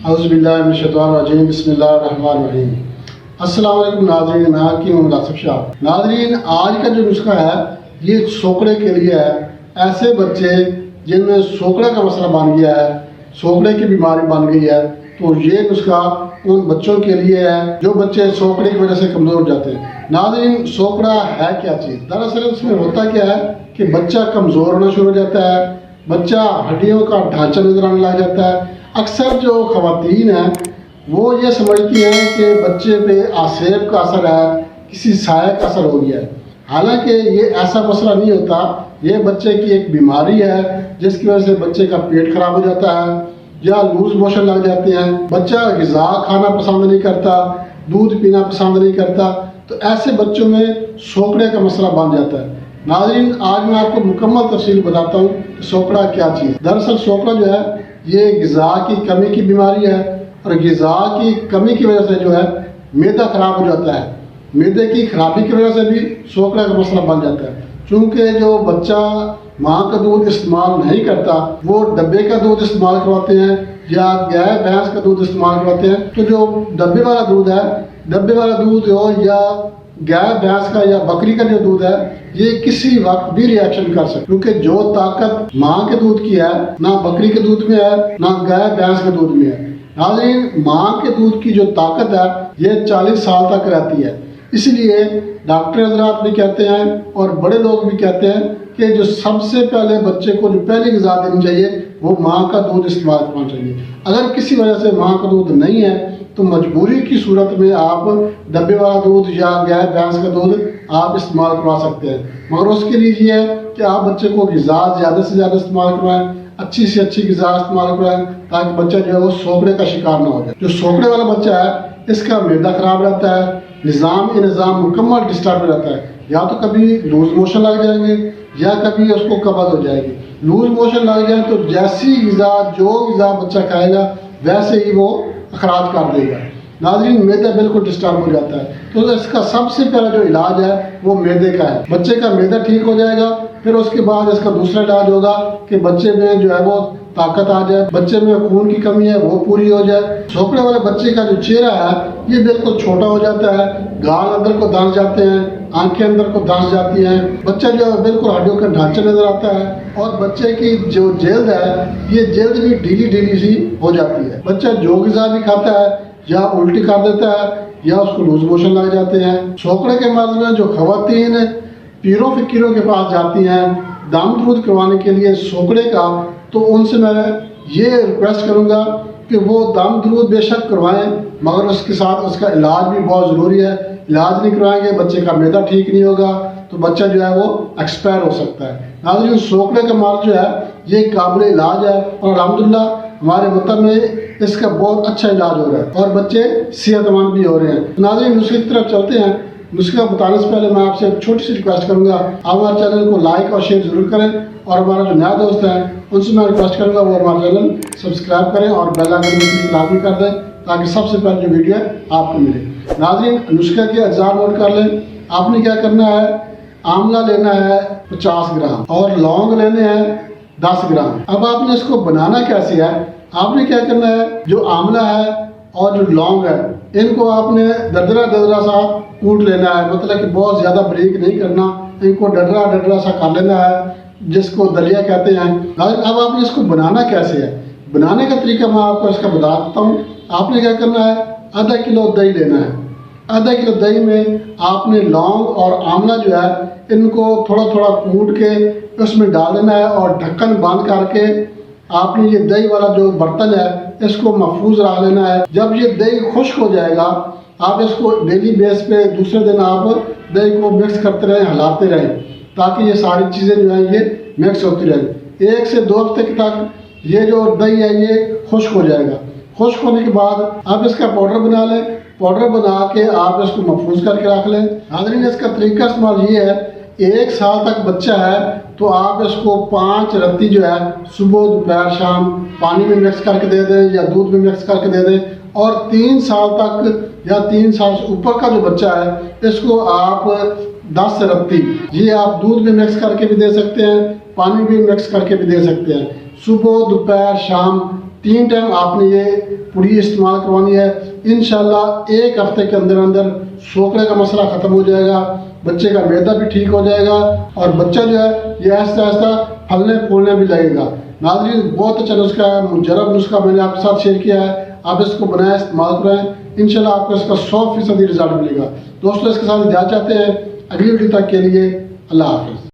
अऊज़ुबिल्लाहिमिनश्शैतानिर्रजीम बिस्मिल्लाहिर्रहमानिर्रहीम। अस्सलाम वालेकुम नाज़रीन, मैं हाकिम मोहम्मद आसिफ शाह। नाज़रीन, आज का जो नुस्खा है ये सोकड़े के लिए है। ऐसे बच्चे जिनमें सोकड़े का मसला बन गया है, सोकड़े की बीमारी बन गई है, तो ये नुस्खा उन बच्चों के लिए है जो बच्चे सोकड़े की वजह से कमज़ोर हो जाते हैं। नाज़रीन, सोकड़ा है क्या चीज़? दरअसल उसमें होता क्या है कि बच्चा कमज़ोर होना शुरू हो जाता है, बच्चा हड्डियों का ढांचा नजर आने लग जाता है। अक्सर जो ख़वातीन हैं वो ये समझती हैं कि बच्चे पे आसेब का असर है, किसी साया का असर हो गया है। हालांकि ये ऐसा मसला नहीं होता, ये बच्चे की एक बीमारी है जिसकी वजह से बच्चे का पेट खराब हो जाता है या लूज मोशन लग जाते हैं। बच्चा ग़िज़ा खाना पसंद नहीं करता, दूध पीना पसंद नहीं करता, तो ऐसे बच्चों में सोकड़े का मसला बन जाता है। नाज़रीन, आज मैं आपको मुकम्मल तफसील बताता हूँ कि सोकड़ा क्या चीज़। दरअसल सोकड़ा जो है ये ग़िज़ा की कमी की बीमारी है, और ग़िज़ा की कमी की वजह से जो है मैदा ख़राब हो जाता है। मैदे की खराबी की वजह से भी सोकड़ा का मसला बन जाता है। चूँकि जो बच्चा माँ का दूध इस्तेमाल नहीं करता, वो डब्बे का दूध इस्तेमाल करवाते हैं या गाय भैंस का दूध इस्तेमाल करवाते हैं, तो जो डब्बे वाला दूध है, डब्बे वाला दूध हो या गाय भैंस का या बकरी का जो दूध है, ये किसी वक्त भी रिएक्शन कर सकते, क्योंकि जो ताकत माँ के दूध की है ना बकरी के दूध में है ना गाय भैंस के दूध में है। नाज़रीन, माँ के दूध की जो ताकत है ये 40 साल तक रहती है। इसलिए डॉक्टर हज़रात भी कहते हैं और बड़े लोग भी कहते हैं कि जो सबसे पहले बच्चे को जो पहली ग़िज़ा देनी चाहिए वो माँ का दूध इस्तेमाल करना चाहिए। अगर किसी वजह से माँ का दूध नहीं है तो मजबूरी की सूरत में आप डब्बे वाला दूध या गाय भैंस का दूध आप इस्तेमाल करवा सकते हैं, मगर उसके लिए ये है कि आप बच्चे को ग़िज़ा ज़्यादा से ज़्यादा इस्तेमाल करवाएं, अच्छी से अच्छी ग़िज़ा इस्तेमाल करवाएं, ताकि बच्चा जो है वो सोकड़े का शिकार ना हो जाए। जो सोकड़े वाला बच्चा है इसका मैदा ख़राब रहता है, निज़ाम मुकम्मल डिस्टर्ब रहता है, या तो कभी लूज मोशन लग जाएंगे या कभी उसको कब्ज़ हो जाएगी। लूज मोशन लग जाए तो जैसी ग़िज़ा जो ग़िज़ा बच्चा खाएगा वैसे ही वो अखराज कर देगा। नाज़रीन, मैदा बिल्कुल डिस्टर्ब हो जाता है, तो इसका सबसे पहला जो इलाज है वो मैदे का है। बच्चे का मैदा ठीक हो जाएगा, फिर उसके बाद इसका दूसरा इलाज होगा कि बच्चे में जो है वो ताकत आ जाए, बच्चे में खून की कमी है वो पूरी हो जाए। सोकड़े वाले बच्चे का जो चेहरा है ये बिल्कुल छोटा हो जाता है, गाल अंदर को धंस जाते हैं, आंखें अंदर को धंस जाती हैं, बच्चा जो है बिल्कुल हड्डियों का ढांचा नजर आता है, और बच्चे की जो जल्द है ये जल्द भी ढीली ढीली सी हो जाती है। बच्चा जो ग़िज़ा भी खाता है या उल्टी कर देता है या उसको लूज मोशन लग जाते हैं। सोकड़े के मर्ज़ में जो ख़वातीन पीरों फ़कीरों के पास जाती हैं दाम दरूद करवाने के लिए सोकड़े का, तो उनसे मैं ये रिक्वेस्ट करूँगा कि वो दाम दरूद बेशक करवाएं, मगर उसके साथ उसका इलाज भी बहुत ज़रूरी है। इलाज नहीं करवाएंगे बच्चे का मैदा ठीक नहीं होगा तो बच्चा जो है वो एक्सपायर हो सकता है। नाज़रीन, सोकड़े का मर्ज़ जो है ये काबिल इलाज है, और अल्हम्दुलिल्लाह हमारे वतन में इसका बहुत अच्छा इलाज हो रहा है और बच्चे सेहतमंद भी हो रहे हैं। नाज़रीन, नुस्खे की तरफ चलते हैं। नुस्खा बताने से पहले मैं आपसे एक छोटी सी रिक्वेस्ट करूंगा, आप हमारे चैनल को लाइक और शेयर जरूर करें, और हमारा जो नया दोस्त है उनसे मैं रिक्वेस्ट करूंगा वो हमारा चैनल सब्सक्राइब करें और बेल आइकन को लाजमी कर दें, ताकि सबसे पहले जो वीडियो है आपको मिले। नाज़रीन, नुस्खे के अज्जा नोट कर लें। आपने क्या करना है, आंवला लेना है 50 ग्राम और लौंग लेने हैं 10 ग्राम। अब आपने इसको बनाना कैसे है, आपने क्या करना है, जो आंवला है और जो लौंग है इनको आपने दरदरा सा कूट लेना है, मतलब कि बहुत ज़्यादा बारीक नहीं करना, इनको दरदरा सा कर लेना है, जिसको दलिया कहते हैं। अब आपने इसको बनाना कैसे है, बनाने का तरीका मैं आपको इसका बता देता हूँ। आपने क्या करना है, आधा किलो दही लेना है। आधा किलो दही में आपने लौंग और आंवला जो है इनको थोड़ा थोड़ा कूट के उसमें डाल देना है, और ढक्कन बंद करके आपने ये दही वाला जो बर्तन है इसको महफूज रख लेना है। जब ये दही खुश्क हो जाएगा आप इसको डेली बेस पे दूसरे दिन आप दही को मिक्स करते रहें, हिलाते रहें, ताकि ये सारी चीज़ें जो है ये मिक्स होती रहें। 1 से 2 हफ्ते तक ये जो दही है ये खुश्क हो जाएगा। खुश्क होने के बाद आप इसका पाउडर बना लें, पाउडर बना के आप इसको महफूज करके रख लें। नाज़रीन, इसका तरीका इस्तेमाल ये है, 1 साल तक बच्चा है तो आप इसको 5 रत्ती जो है सुबह दोपहर शाम पानी में मिक्स करके दे दें या दूध में मिक्स करके दे दें, और 3 साल तक या 3 साल से ऊपर का जो बच्चा है इसको आप 10 रत्ती ये आप दूध में मिक्स करके भी दे सकते हैं, पानी भी मिक्स करके भी दे सकते हैं। सुबह दोपहर शाम 3 टाइम आपने ये पूरी इस्तेमाल करवानी है। इंशाल्लाह 1 हफ्ते के अंदर अंदर सोकड़े का मसला ख़त्म हो जाएगा, बच्चे का मैदा भी ठीक हो जाएगा और बच्चा जो है ये आहिस्ता आहिस्ता फलने फूलने भी लगेगा। नाज़रीन, बहुत अच्छा नुस्खा है, मुजरब नुस्खा मैंने आपके साथ शेयर किया है। आप इसको बनाएं, इस्तेमाल करें, इंशाल्लाह आपको इसका 100% रिजल्ट मिलेगा। दोस्तों, इसके साथ इजाज़त चाहते हैं। अगली वीडियो तक के लिए अल्लाह हाफ़िज़।